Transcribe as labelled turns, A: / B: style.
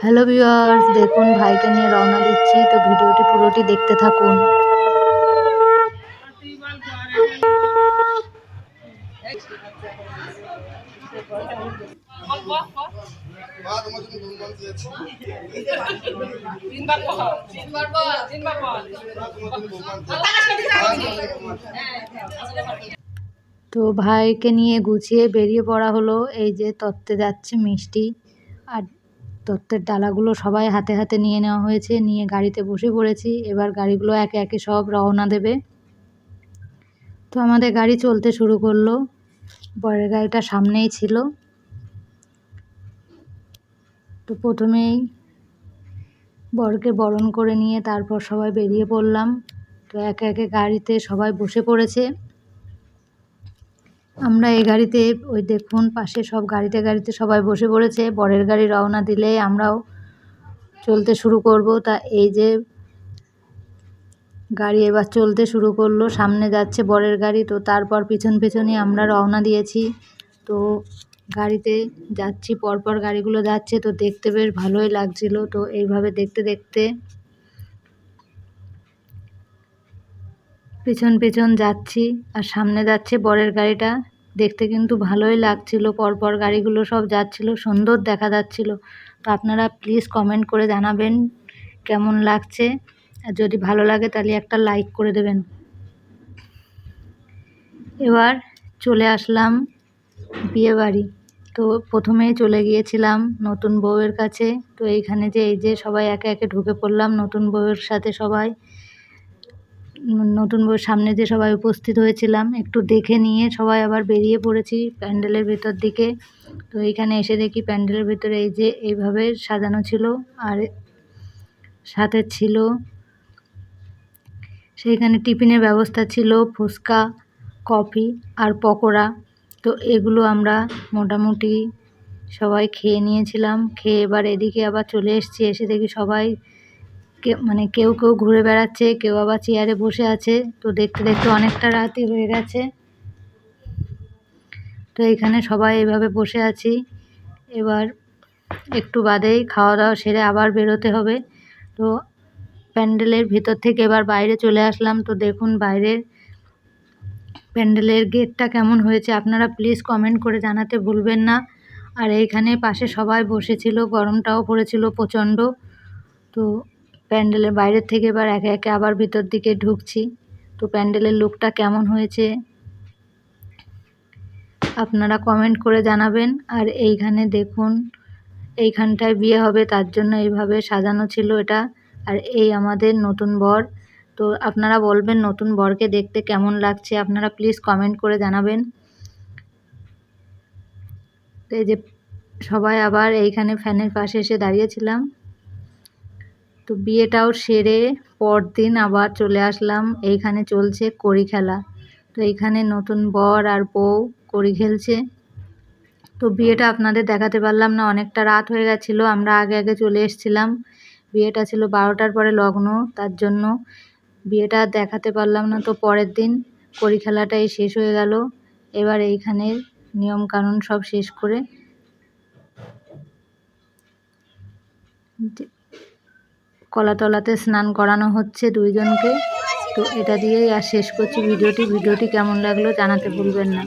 A: Hello viewers, দেখুন ভাইকে নিয়ে রওনা দিচ্ছি, তো ভিডিওটি পুরোটি দেখতে থাকুন। তো ভাইকে নিয়ে গুছিয়ে বেরিয়ে পড়া হলো। এই যে তত্ত্বে যাচ্ছে মিষ্টি, আর তত্ত্বের ডালাগুলো সবাই হাতে হাতে নিয়ে নেওয়া হয়েছে, নিয়ে গাড়িতে বসে পড়েছি। এবার গাড়িগুলো একে একে সব রওনা দেবে। তো আমাদের গাড়ি চলতে শুরু করলো। বরের গাড়িটা সামনেই ছিল। তো প্রথমেই বরকে বরণ করে নিয়ে তারপর সবাই বেরিয়ে পড়লাম। তো একে একে গাড়িতে সবাই বসে পড়েছে। আমরা এই গাড়িতে, ওই দেখুন পাশে সব গাড়িতে গাড়িতে সবাই বসে পড়েছে। বরের গাড়ি রওনা দিলে আমরাও চলতে শুরু করব। তা এই যে গাড়ি এবার চলতে শুরু করলো, সামনে যাচ্ছে বরের গাড়ি, তো তারপর পিছন পিছনই আমরা রওনা দিয়েছি। তো গাড়িতে যাচ্ছি, পরপর গাড়িগুলো যাচ্ছে, তো দেখতে বেশ ভালোই লাগছিল। তো এইভাবে দেখতে দেখতে পেছন পেছন যাচ্ছি, আর সামনে যাচ্ছে বরের গাড়িটা। দেখতে কিন্তু ভালোই লাগছিল, পরপর গাড়িগুলো সব যাচ্ছিল, সুন্দর দেখা যাচ্ছিল। তো আপনারা প্লিজ কমেন্ট করে জানাবেন কেমন লাগছে, আর যদি ভালো লাগে তাহলে একটা লাইক করে দেবেন। এবার চলে আসলাম বিয়েবাড়ি। তো প্রথমেই চলে গিয়েছিলাম নতুন বউয়ের কাছে। তো এইখানে যে এই যে সবাই একে একে ঢুকে পড়লাম নতুন বউয়ের সাথে। সবাই নতুন বউয়ের সামনে যে সবাই উপস্থিত হয়েছিলাম, একটু দেখে নিয়ে সবাই আবার বেরিয়ে পড়েছি প্যান্ডেলের ভিতর দিকে। তো এইখানে এসে দেখি প্যান্ডেলের ভিতরে এই যে এইভাবে সাজানো ছিল, আর সাথে ছিল সেইখানে টিফিনের ব্যবস্থা ছিল, ফুচকা, কফি আর পকোড়া। তো এগুলো আমরা মোটামুটি সবাই খেয়ে নিয়েছিলাম। খেয়ে এবার এদিকে আবার চলে এসেছি। এসে দেখি সবাই কেউ কেউ ঘুরে বেড়াচ্ছে, কেউ আবার চেয়ারে বসে আছে। তো দেখতে দেখতে অনেকটা রাতই হয়ে গেছে। তো এখানে সবাই এইভাবে বসে আছি। এবার একটু বাদেই খাওয়া দাওয়া সেরে আবার বেরোতে হবে। তো প্যান্ডেলের ভিতর থেকে এবার বাইরে চলে আসলাম। তো দেখুন বাইরের প্যান্ডেলের গেটটা কেমন হয়েছে, আপনারা প্লিজ কমেন্ট করে জানাতে ভুলবেন না। আর এইখানে পাশে সবাই বসেছিল, গরমটাও পড়েছিল প্রচণ্ড। তো প্যান্ডেলের বাইরের থেকে এবার একে একে আবার ভিতর দিকে ঢুকছি। তো প্যান্ডেলের লুকটা কেমন হয়েছে আপনারা কমেন্ট করে জানাবেন। আর এইখানে দেখুন, এইখানটায় বিয়ে হবে তার জন্য এইভাবে সাজানো ছিল এটা। আর এই আমাদের নতুন বর। তো আপনারা বলবেন নতুন বরকে দেখতে কেমন লাগছে, আপনারা প্লিজ কমেন্ট করে জানাবেন। তো এই যে সবাই আবার এইখানে ফ্যানের পাশে এসে দাঁড়িয়েছিলাম। তো বিয়েটাও সেরে পরদিন আবার চলে আসলাম। এইখানে চলছে কড়ি খেলা। তো এইখানে নতুন বর আর বউ কড়ি খেলছে। তো বিয়েটা আপনাদের দেখাতে পারলাম না, অনেকটা রাত হয়ে গেছিলো, আমরা আগে আগে চলে এসেছিলাম। বিয়েটা ছিল 12টার পরে লগ্ন, তার জন্য বিয়েটা দেখাতে পারলাম না। তো পরের দিন কড়ি খেলাটাই শেষ হয়ে গেল। এবার এইখানের নিয়মকানুন সব শেষ করে কলাতলাতে স্নান করানো হচ্ছে দুইজনকে। তো এটা দিয়েই আর শেষ করছি ভিডিওটি। ভিডিওটি কেমন লাগলো জানাতে ভুলবেন না।